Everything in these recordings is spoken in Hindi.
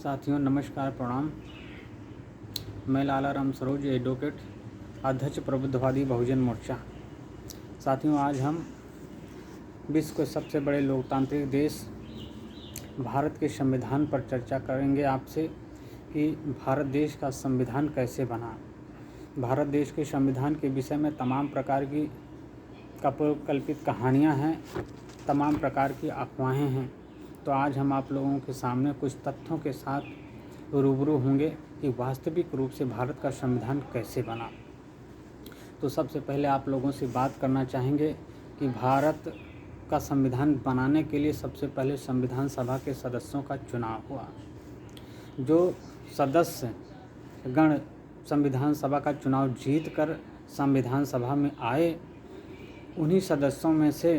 साथियों नमस्कार प्रणाम। मैं लाला राम सरोज एडवोकेट अध्यक्ष प्रबुद्धवादी बहुजन मोर्चा। साथियों आज हम विश्व के सबसे बड़े लोकतांत्रिक देश भारत के संविधान पर चर्चा करेंगे आपसे कि भारत देश का संविधान कैसे बना। भारत देश के संविधान के विषय में तमाम प्रकार की कल्पित कहानियाँ हैं, तमाम प्रकार की अफवाहें हैं। तो आज हम आप लोगों के सामने कुछ तथ्यों के साथ रूबरू होंगे कि वास्तविक रूप से भारत का संविधान कैसे बना। तो सबसे पहले आप लोगों से बात करना चाहेंगे कि भारत का संविधान बनाने के लिए सबसे पहले संविधान सभा के सदस्यों का चुनाव हुआ। जो सदस्य गण संविधान सभा का चुनाव जीतकर संविधान सभा में आए, उन्हीं सदस्यों में से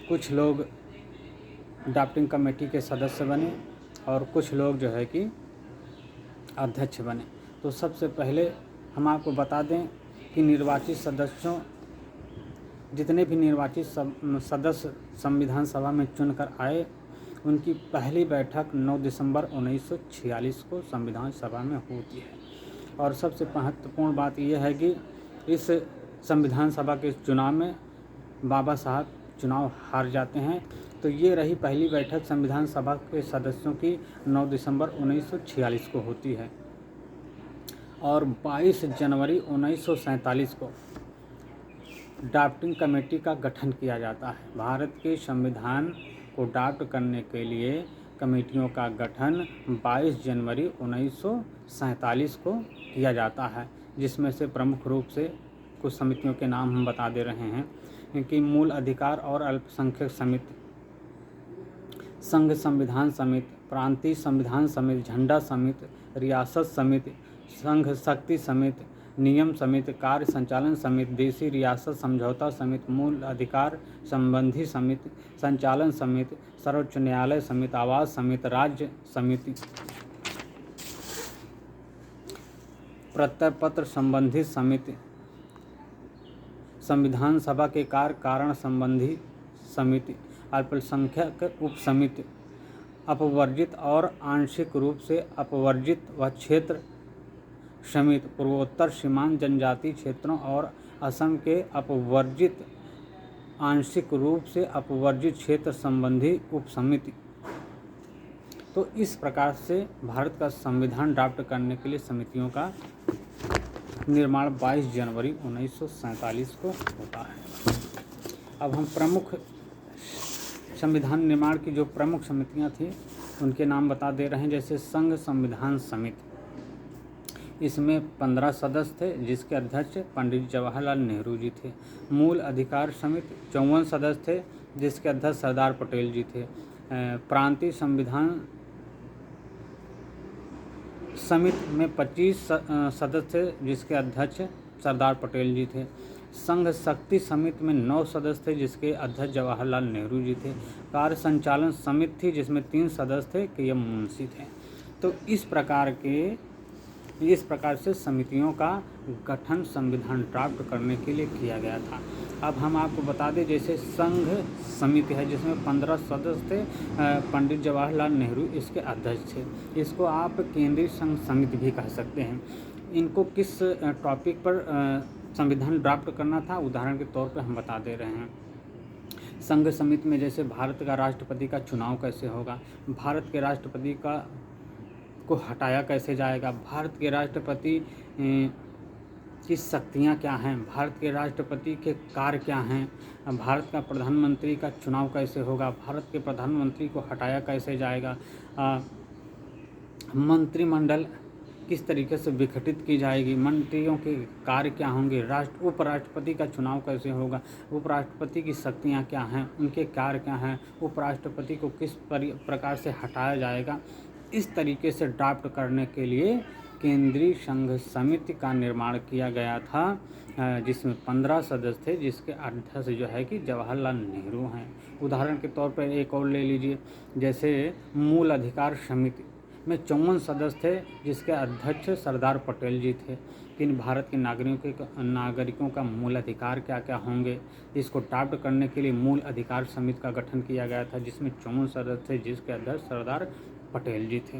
कुछ लोग ड्राफ्टिंग कमेटी के सदस्य बने और कुछ लोग जो है कि अध्यक्ष बने। तो सबसे पहले हम आपको बता दें कि निर्वाचित सदस्यों जितने भी निर्वाचित सदस्य संविधान सभा में चुनकर आए, उनकी पहली बैठक 9 दिसंबर 1946 को संविधान सभा में होती है। और सबसे महत्वपूर्ण बात यह है कि इस संविधान सभा के चुनाव में बाबा साहब चुनाव हार जाते हैं। तो ये रही पहली बैठक संविधान सभा के सदस्यों की 9 दिसंबर 1946 को होती है। और 22 जनवरी 1947 को ड्राफ्टिंग कमेटी का गठन किया जाता है। भारत के संविधान को ड्राफ्ट करने के लिए कमेटियों का गठन 22 जनवरी 1947 को किया जाता है, जिसमें से प्रमुख रूप से कुछ समितियों के नाम हम बता दे रहे हैं कि मूल अधिकार और अल्पसंख्यक समिति, संघ संविधान समिति, प्रांतीय संविधान समिति, झंडा समिति, रियासत समिति, संघ शक्ति समिति, नियम समिति, कार्य संचालन समिति, देशी रियासत समझौता समिति, मूल अधिकार संबंधी समिति, संचालन समिति, सर्वोच्च न्यायालय समिति, आवास समिति, राज्य समिति, प्रत्यय संबंधी समिति, संविधान सभा के कार्य कारण संबंधी समिति, अल्पसंख्यक उप समिति, अपवर्जित और आंशिक रूप से अपवर्जित व क्षेत्र समिति, पूर्वोत्तर सीमांत जनजातीय क्षेत्रों और असम के अपवर्जित आंशिक रूप से अपवर्जित क्षेत्र संबंधी उप समिति। तो इस प्रकार से भारत का संविधान ड्राफ्ट करने के लिए समितियों का निर्माण 22 जनवरी 1947 को होता है। अब हम प्रमुख संविधान निर्माण की जो प्रमुख समितियां थी उनके नाम बता दे रहे हैं। जैसे संघ संविधान समिति, इसमें 15 सदस्य थे, जिसके अध्यक्ष पंडित जवाहरलाल नेहरू जी थे। मूल अधिकार समिति 54 सदस्य थे, जिसके अध्यक्ष सरदार पटेल जी थे। प्रांतीय संविधान समिति में 25 सदस्य थे, जिसके अध्यक्ष सरदार पटेल जी थे। संघ शक्ति समिति में 9 सदस्य थे, जिसके अध्यक्ष जवाहरलाल नेहरू जी थे। कार्य संचालन समिति थी, जिसमें 3 सदस्य थे, के एम मुंशी थे। तो इस प्रकार से समितियों का गठन संविधान ड्राफ्ट करने के लिए किया गया था। अब हम आपको बता दें, जैसे संघ समिति है जिसमें 15 सदस्य थे, पंडित जवाहरलाल नेहरू इसके अध्यक्ष थे। इसको आप केंद्रीय संघ समिति भी कह सकते हैं। इनको किस टॉपिक पर संविधान ड्राफ्ट करना था, उदाहरण के तौर पर हम बता दे रहे हैं। संघ समिति में जैसे भारत का राष्ट्रपति का चुनाव कैसे होगा, भारत के राष्ट्रपति को हटाया कैसे जाएगा, भारत के राष्ट्रपति की शक्तियाँ क्या हैं, भारत के राष्ट्रपति के कार्य क्या हैं, भारत का प्रधानमंत्री का चुनाव कैसे होगा, भारत के प्रधानमंत्री को हटाया कैसे जाएगा, मंत्रिमंडल किस तरीके से विघटित की जाएगी, मंत्रियों के कार्य क्या होंगे, उपराष्ट्रपति का चुनाव कैसे होगा, उपराष्ट्रपति की शक्तियाँ क्या हैं, उनके कार्य क्या हैं, उपराष्ट्रपति को किस प्रकार से हटाया जाएगा। इस तरीके से ड्राफ्ट करने के लिए केंद्रीय संघ समिति का निर्माण किया गया था, जिसमें 15 सदस्य थे, जिसके अध्यक्ष जो है कि जवाहरलाल नेहरू हैं। उदाहरण के तौर पर एक और ले लीजिए, जैसे मूल अधिकार समिति में 54 सदस्य थे, जिसके अध्यक्ष सरदार पटेल जी थे। किन भारत के नागरिकों का मूल अधिकार क्या क्या होंगे, इसको ड्राफ्ट करने के लिए मूल अधिकार समिति का गठन किया गया था, जिसमें 54 सदस्य थे, जिसके अध्यक्ष सरदार पटेल जी थे।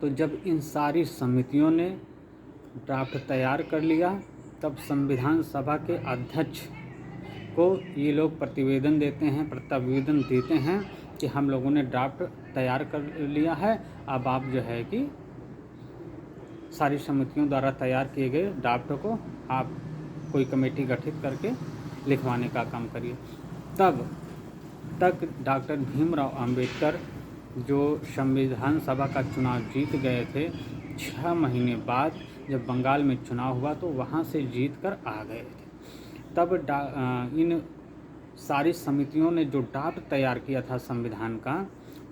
तो जब इन सारी समितियों ने ड्राफ्ट तैयार कर लिया, तब संविधान सभा के अध्यक्ष को ये लोग प्रतिवेदन देते हैं कि हम लोगों ने ड्राफ्ट तैयार कर लिया है, अब आप जो है कि सारी समितियों द्वारा तैयार किए गए ड्राफ्ट को आप कोई कमेटी गठित करके लिखवाने का काम करिए। तब तक डॉक्टर भीमराव अंबेडकर जो संविधान सभा का चुनाव जीत गए थे, 6 महीने बाद जब बंगाल में चुनाव हुआ तो वहाँ से जीत कर आ गए थे। तब इन सारी समितियों ने जो ड्राफ्ट तैयार किया था संविधान का,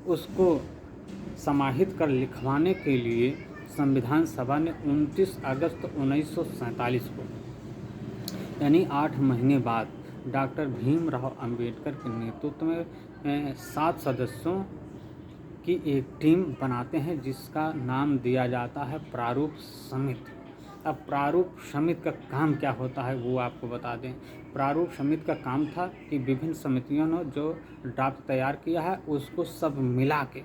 उसको समाहित कर लिखवाने के लिए संविधान सभा ने 29 अगस्त 1947 को, यानी 8 महीने बाद, डॉक्टर भीमराव अंबेडकर के नेतृत्व में 7 सदस्यों की एक टीम बनाते हैं जिसका नाम दिया जाता है प्रारूप समिति। अब प्रारूप समिति का काम क्या होता है वो आपको बता दें। प्रारूप समिति का काम था कि विभिन्न समितियों ने जो ड्राफ्ट तैयार किया है उसको सब मिला के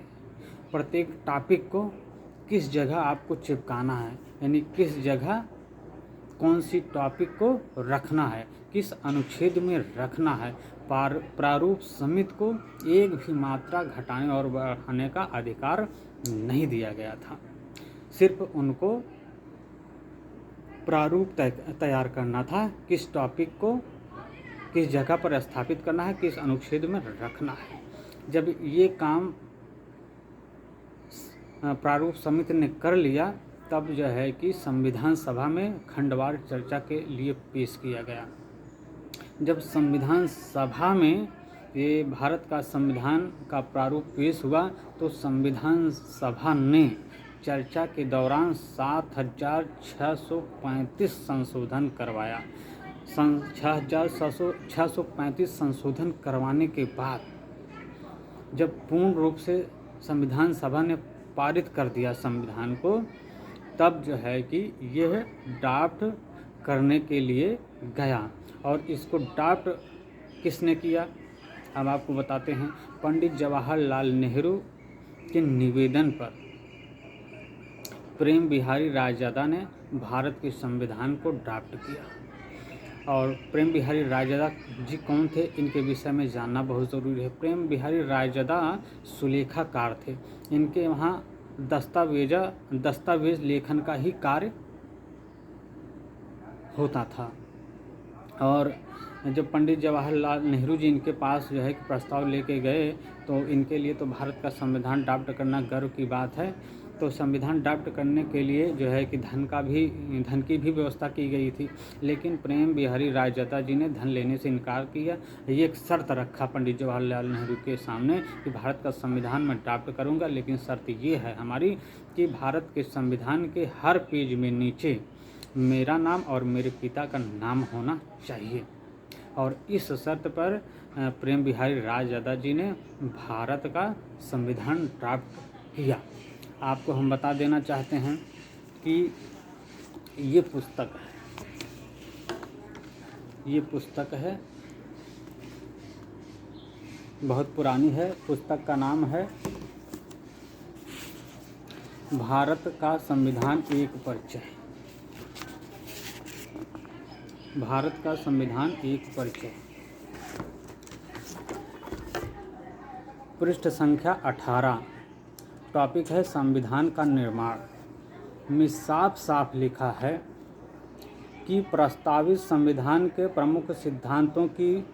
प्रत्येक टॉपिक को किस जगह आपको चिपकाना है, यानी किस जगह कौन सी टॉपिक को रखना है, किस अनुच्छेद में रखना है। प्रारूप समिति को एक भी मात्रा घटाने और बढ़ाने का अधिकार नहीं दिया गया था। सिर्फ उनको प्रारूप तैयार करना था, किस टॉपिक को किस जगह पर स्थापित करना है, किस अनुच्छेद में रखना है। जब ये काम प्रारूप समिति ने कर लिया, तब जो है कि संविधान सभा में खंडवार चर्चा के लिए पेश किया गया। जब संविधान सभा में ये भारत का संविधान का प्रारूप पेश हुआ तो संविधान सभा ने चर्चा के दौरान 7,635 संशोधन करवाया। 6,635 संशोधन करवाने के बाद जब पूर्ण रूप से संविधान सभा ने पारित कर दिया संविधान को, तब जो है कि यह ड्राफ्ट करने के लिए गया। और इसको ड्राफ्ट किसने किया, अब आपको बताते हैं। पंडित जवाहरलाल नेहरू के निवेदन पर प्रेम बिहारी रायजादा ने भारत के संविधान को ड्राफ्ट किया। और प्रेम बिहारी रायजादा जी कौन थे, इनके विषय में जानना बहुत ज़रूरी है। प्रेम बिहारी रायजादा सुलेखाकार थे। इनके वहाँ दस्तावेज लेखन का ही कार्य होता था। और जब पंडित जवाहरलाल नेहरू जी इनके पास जो है कि प्रस्ताव लेके गए, तो इनके लिए तो भारत का संविधान ड्राफ्ट करना गर्व की बात है। तो संविधान ड्राफ्ट करने के लिए जो है कि धन की भी व्यवस्था की गई थी, लेकिन प्रेम बिहारी रायजादा जी ने धन लेने से इनकार किया। ये एक शर्त रखा पंडित जवाहरलाल नेहरू के सामने कि भारत का संविधान मैं ड्राफ्ट करूँगा, लेकिन शर्त ये है हमारी कि भारत के संविधान के हर पेज में नीचे मेरा नाम और मेरे पिता का नाम होना चाहिए। और इस शर्त पर प्रेम बिहारी रायजादा जी ने भारत का संविधान ड्राफ्ट किया। आपको हम बता देना चाहते हैं कि ये पुस्तक है, बहुत पुरानी है। पुस्तक का नाम है भारत का संविधान एक परिचय। भारत का संविधान एक परिचय, पृष्ठ संख्या 18। टॉपिक है संविधान का निर्माण। में साफ साफ लिखा है कि प्रस्तावित संविधान के प्रमुख सिद्धांतों की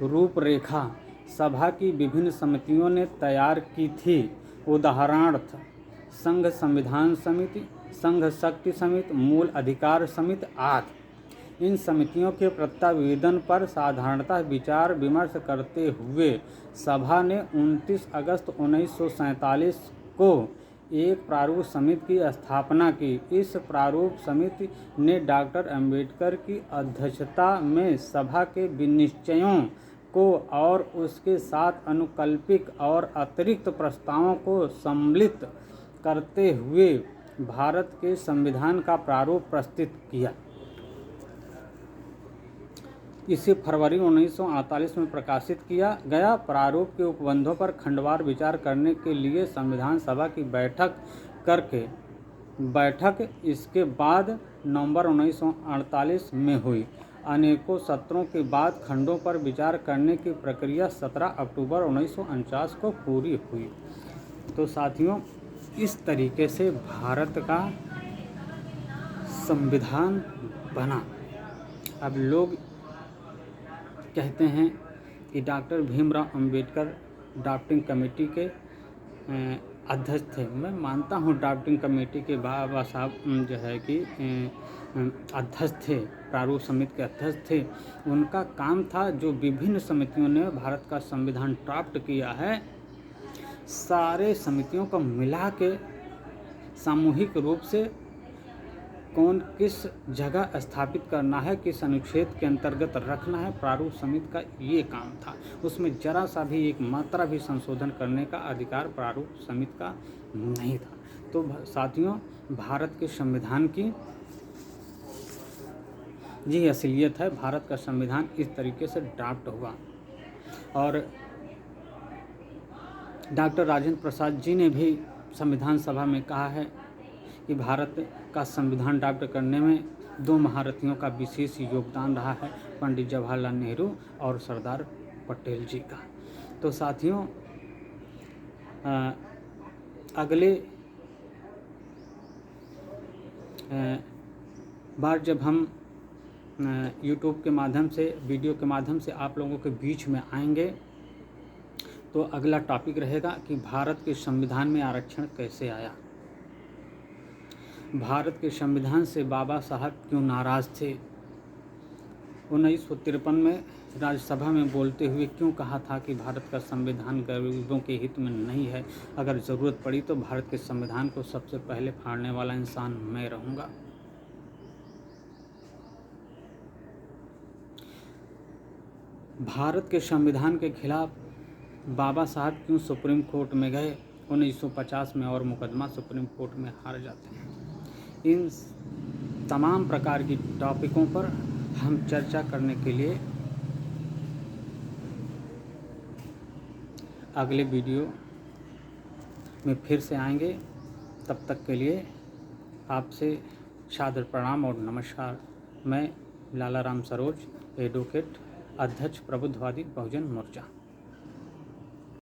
रूपरेखा सभा की विभिन्न समितियों ने तैयार की थी। उदाहरणार्थ संघ संविधान समिति, संघ शक्ति समिति, मूल अधिकार समिति आदि। इन समितियों के प्रत्यावेदन पर साधारणतः विचार विमर्श करते हुए सभा ने 29 अगस्त 1947 को एक प्रारूप समिति की स्थापना की। इस प्रारूप समिति ने डॉक्टर अंबेडकर की अध्यक्षता में सभा के विनिश्चयों को और उसके साथ अनुकल्पिक और अतिरिक्त प्रस्तावों को सम्मिलित करते हुए भारत के संविधान का प्रारूप प्रस्तुत किया। इसे फरवरी 1948 में प्रकाशित किया गया। प्रारूप के उपबंधों पर खंडवार विचार करने के लिए संविधान सभा की बैठक करके बैठक इसके बाद नवंबर 1948 में हुई। अनेकों सत्रों के बाद खंडों पर विचार करने की प्रक्रिया 17 अक्टूबर 1949 को पूरी हुई। तो साथियों, इस तरीके से भारत का संविधान बना। अब लोग कहते हैं कि doctor Bhimrao Ambedkar drafting committee के अध्यक्ष थे। मैं मानता हूँ ड्राफ्टिंग कमेटी के बाबा साहब जो है कि अध्यक्ष थे, प्रारूप समिति के अध्यक्ष थे। उनका काम था जो विभिन्न समितियों ने भारत का संविधान ड्राफ्ट किया है, सारे समितियों को मिला के सामूहिक रूप से कौन किस जगह स्थापित करना है, किस अनुच्छेद के अंतर्गत रखना है, प्रारूप समिति का ये काम था। उसमें जरा सा भी एक मात्रा भी संशोधन करने का अधिकार प्रारूप समिति का नहीं था। तो साथियों, भारत के संविधान की ये असलियत है। भारत का संविधान इस तरीके से ड्राफ्ट हुआ। और डॉक्टर राजेंद्र प्रसाद जी ने भी संविधान सभा में कहा है कि भारत का संविधान ड्राफ्ट करने में 2 महारथियों का विशेष योगदान रहा है, पंडित जवाहरलाल नेहरू और सरदार पटेल जी का। तो साथियों, अगले बार जब हम यूट्यूब के माध्यम से, वीडियो के माध्यम से आप लोगों के बीच में आएंगे, तो अगला टॉपिक रहेगा कि भारत के संविधान में आरक्षण कैसे आया। भारत के संविधान से बाबा साहब क्यों नाराज़ थे। 1953 में राज्यसभा में बोलते हुए क्यों कहा था कि भारत का संविधान गरीबों के हित में नहीं है, अगर ज़रूरत पड़ी तो भारत के संविधान को सबसे पहले फाड़ने वाला इंसान मैं रहूँगा। भारत के संविधान के खिलाफ बाबा साहब क्यों सुप्रीम कोर्ट में गए 1950 में और मुकदमा सुप्रीम कोर्ट में हार जाते हैं। इन तमाम प्रकार की टॉपिकों पर हम चर्चा करने के लिए अगले वीडियो में फिर से आएंगे। तब तक के लिए आपसे सादर प्रणाम और नमस्कार। मैं लाला राम सरोज, एडवोकेट, अध्यक्ष प्रबुद्धवादी बहुजन मोर्चा।